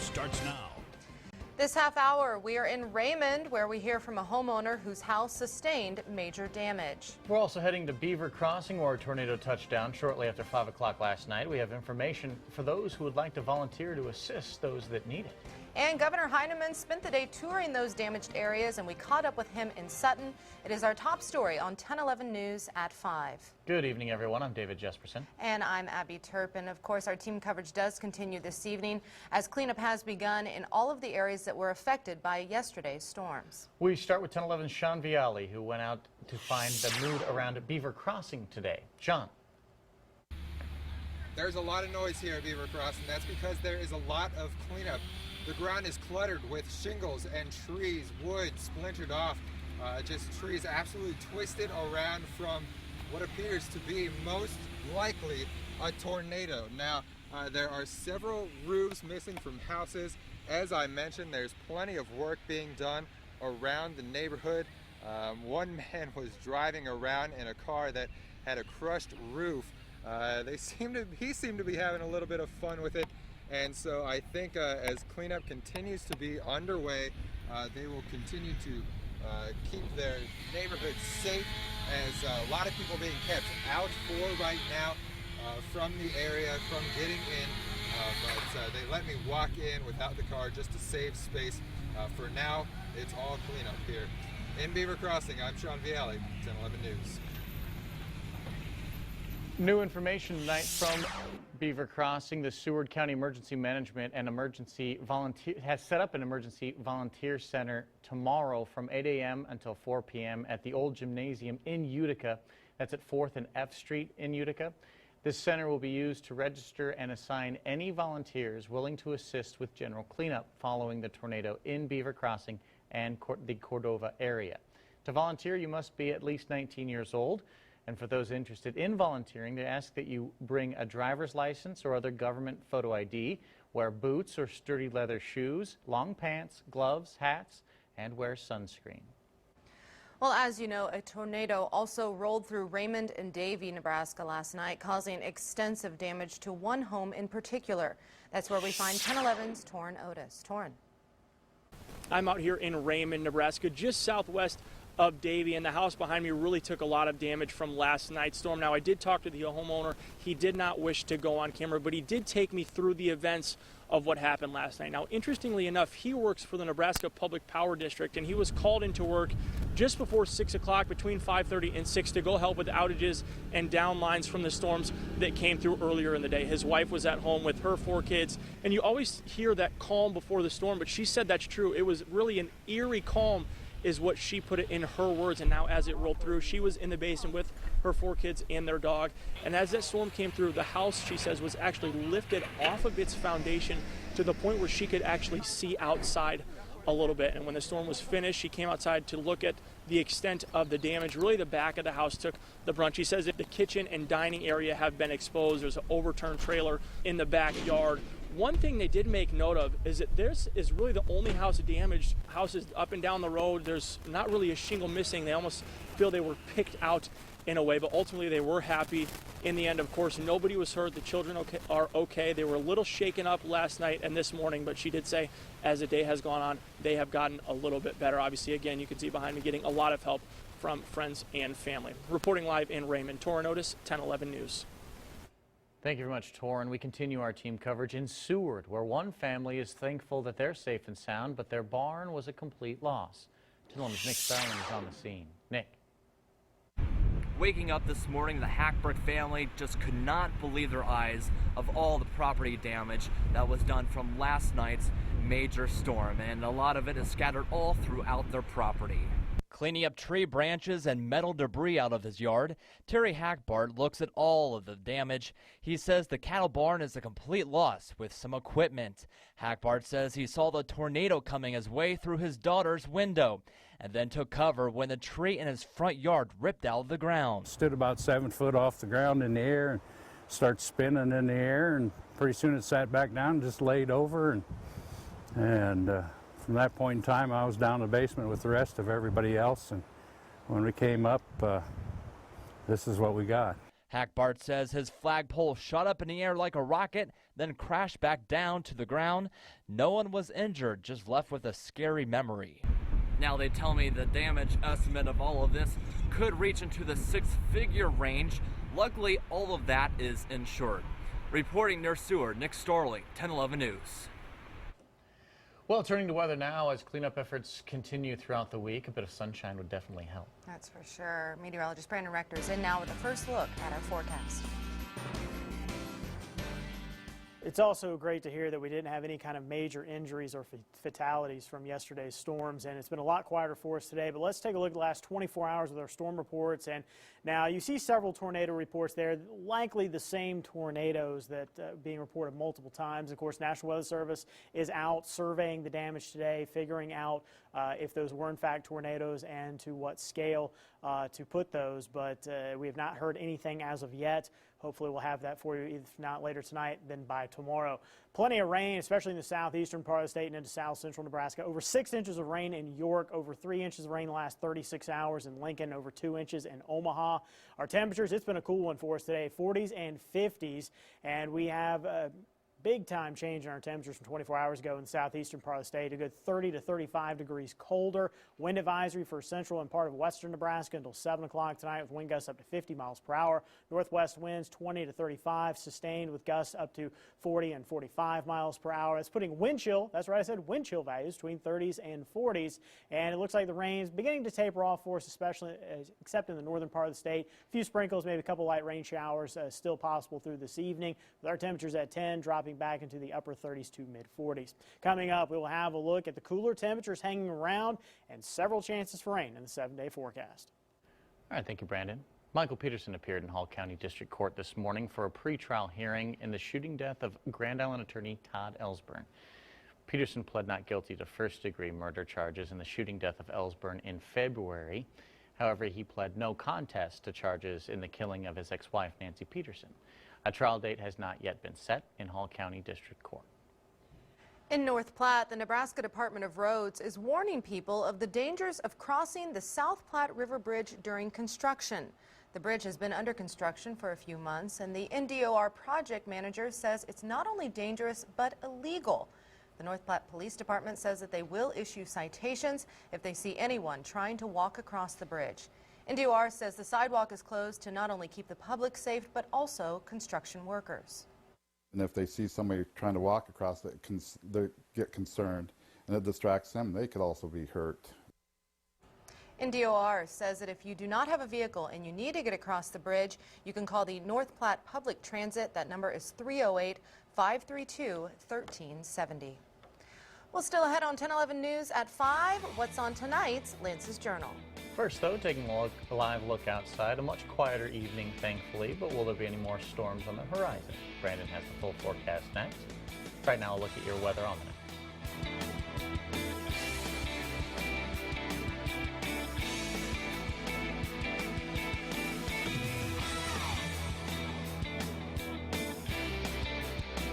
starts now. This half hour, we are in Raymond, where we hear from a homeowner whose house sustained major damage. We're also heading to Beaver Crossing, where a tornado touched down shortly after 5 o'clock last night. We have information for those who would like to volunteer to assist those that need it. And Governor Heineman spent the day touring those damaged areas, and we caught up with him in Sutton. It is our top story on 10/11 News at 5. Good evening, everyone. I'm David Jespersen. And I'm Abby Turpin. Of course, our team coverage does continue this evening as cleanup has begun in all of the areas that were affected by yesterday's storms. We start with 10/11's Sean Vialli, who went out to find the mood around Beaver Crossing today. Sean. There's a lot of noise here at Beaver Crossing. That's because there is a lot of cleanup. The ground is cluttered with shingles and trees, wood splintered off, just trees absolutely twisted around from what appears to be most likely a tornado. Now, there are several roofs missing from houses. As I mentioned, there's plenty of work being done around the neighborhood. One man was driving around in a car that had a crushed roof. He seemed to be having a little bit of fun with it. And so I think as cleanup continues to be underway, they will continue to keep their neighborhood safe, as a lot of people being kept out for right now from the area, from getting in. But they let me walk in without the car just to save space. For now, it's all cleanup here. In Beaver Crossing, I'm Sean Vialli, 10/11 News. New information tonight from Beaver Crossing. The Seward County Emergency Management and Emergency Volunteer has set up an emergency volunteer center tomorrow from 8 a.m. until 4 p.m. at the old gymnasium in Utica. That's at 4th and F Street in Utica. This center will be used to register and assign any volunteers willing to assist with general cleanup following the tornado in Beaver Crossing and the Cordova area. To volunteer, you must be at least 19 years old. And for those interested in volunteering, they ask that you bring a driver's license or other government photo ID, wear boots or sturdy leather shoes, long pants, gloves, hats, and wear sunscreen. Well, as you know, a tornado also rolled through Raymond and Davie, Nebraska last night, causing extensive damage to one home in particular. That's where we find 10/11's Torrin Otis. Torrin. I'm out here in Raymond, Nebraska, just southwest of Davie, and the house behind me really took a lot of damage from last night's storm. Now, I did talk to the homeowner. He did not wish to go on camera, but he did take me through the events of what happened last night. Now, interestingly enough, he works for the Nebraska Public Power District, and he was called into work just before 6 o'clock, between 5:30 and 6, to go help with outages and down lines from the storms that came through earlier in the day. His wife was at home with her 4 kids, and you always hear that calm before the storm, but she said that's true. It was really an eerie calm, is what she put it in her words. And now as it rolled through, she was in the basin with her 4 kids and their dog. And as that storm came through, the house, she says, was actually lifted off of its foundation to the point where she could actually see outside a little bit. And when the storm was finished, she came outside to look at the extent of the damage. Really, the back of the house took the brunt. She says that the kitchen and dining area have been exposed. There's an overturned trailer in the backyard. One thing they did make note of is that this is really the only house damaged. Houses up and down the road, there's not really a shingle missing. They almost feel they were picked out in a way, but ultimately they were happy in the end. Of course, nobody was hurt. The children are okay. They were a little shaken up last night and this morning, but she did say as the day has gone on, they have gotten a little bit better. Obviously, again, you can see behind me getting a lot of help from friends and family. Reporting live in Raymond, Torrin Otis, 10/11 News. Thank you very much, Torrin. We continue our team coverage in Seward, where one family is thankful that they're safe and sound, but their barn was a complete loss. 10/11's Nick Starling is on the scene. Nick. Waking up this morning, the Hackbrook family just could not believe their eyes of all the property damage that was done from last night's major storm, and a lot of it is scattered all throughout their property. Cleaning up tree branches and metal debris out of his yard, Terry Hackbart looks at all of the damage. He says the cattle barn is a complete loss with some equipment. Hackbart says he saw the tornado coming his way through his daughter's window and then took cover when the tree in his front yard ripped out of the ground. Stood about 7 foot off the ground in the air and started spinning in the air, and pretty soon it sat back down and just laid over, and from that point in time, I was down in the basement with the rest of everybody else, and when we came up, this is what we got. Hackbart says his flagpole shot up in the air like a rocket, then crashed back down to the ground. No one was injured, just left with a scary memory. Now they tell me the damage estimate of all of this could reach into the six-figure range. Luckily, all of that is insured. Reporting near Seward, Nick Storley, 1011 News. Well, turning to weather now, as cleanup efforts continue throughout the week, a bit of sunshine would definitely help. That's for sure. Meteorologist Brandon Rector is in now with a first look at our forecast. It's also great to hear that we didn't have any kind of major injuries or fatalities from yesterday's storms, and it's been a lot quieter for us today. But let's take a look at the last 24 hours with our storm reports. And now you see several tornado reports there, likely the same tornadoes that being reported multiple times. Of course, National Weather Service is out surveying the damage today, figuring out if those were in fact tornadoes and to what scale to put those. But we have not heard anything as of yet. Hopefully we'll have that for you, if not later tonight, then by tomorrow. Plenty of rain, especially in the southeastern part of the state and into south central Nebraska. Over 6 inches of rain in York, over 3 inches of rain in the last 36 hours in Lincoln, over 2 inches in Omaha. Our temperatures, it's been a cool one for us today, 40s and 50s, and we have big time change in our temperatures from 24 hours ago in the southeastern part of the state. A good 30 to 35 degrees colder. Wind advisory for central and part of western Nebraska until 7 o'clock tonight with wind gusts up to 50 miles per hour. Northwest winds 20 to 35, sustained with gusts up to 40 and 45 miles per hour. That's putting wind chill, that's right, I said wind chill values between 30s and 40s. And it looks like the rain's beginning to taper off for us, especially except in the northern part of the state. A few sprinkles, maybe a couple light rain showers still possible through this evening, with our temperatures at 10 dropping back into the upper 30s to mid 40s. Coming up, we will have a look at the cooler temperatures hanging around and several chances for rain in the 7-day forecast. All right, thank you, Brandon. Michael Peterson appeared in Hall County District Court this morning for a pretrial hearing in the shooting death of Grand Island attorney Todd Ellsburn. Peterson pled not guilty to first-degree murder charges in the shooting death of Ellsburn in February. However, he pled no contest to charges in the killing of his ex-wife, Nancy Peterson. A trial date has not yet been set in Hall County District Court. In North Platte, the Nebraska Department of Roads is warning people of the dangers of crossing the South Platte River Bridge during construction. The bridge has been under construction for a few months, and the NDOR project manager says it's not only dangerous but illegal. The North Platte Police Department says that they will issue citations if they see anyone trying to walk across the bridge. NDOR says the sidewalk is closed to not only keep the public safe, but also construction workers. And if they see somebody trying to walk across it, they get concerned, and it distracts them. They could also be hurt. NDOR says that if you do not have a vehicle and you need to get across the bridge, you can call the North Platte Public Transit. That number is 308-532-1370. Well, still ahead on 1011 News at 5, what's on tonight's Lance's Journal. First, though, taking a live look outside. A much quieter evening, thankfully, but will there be any more storms on the horizon? Brandon has the full forecast next. Right now, a look at your weather almanac.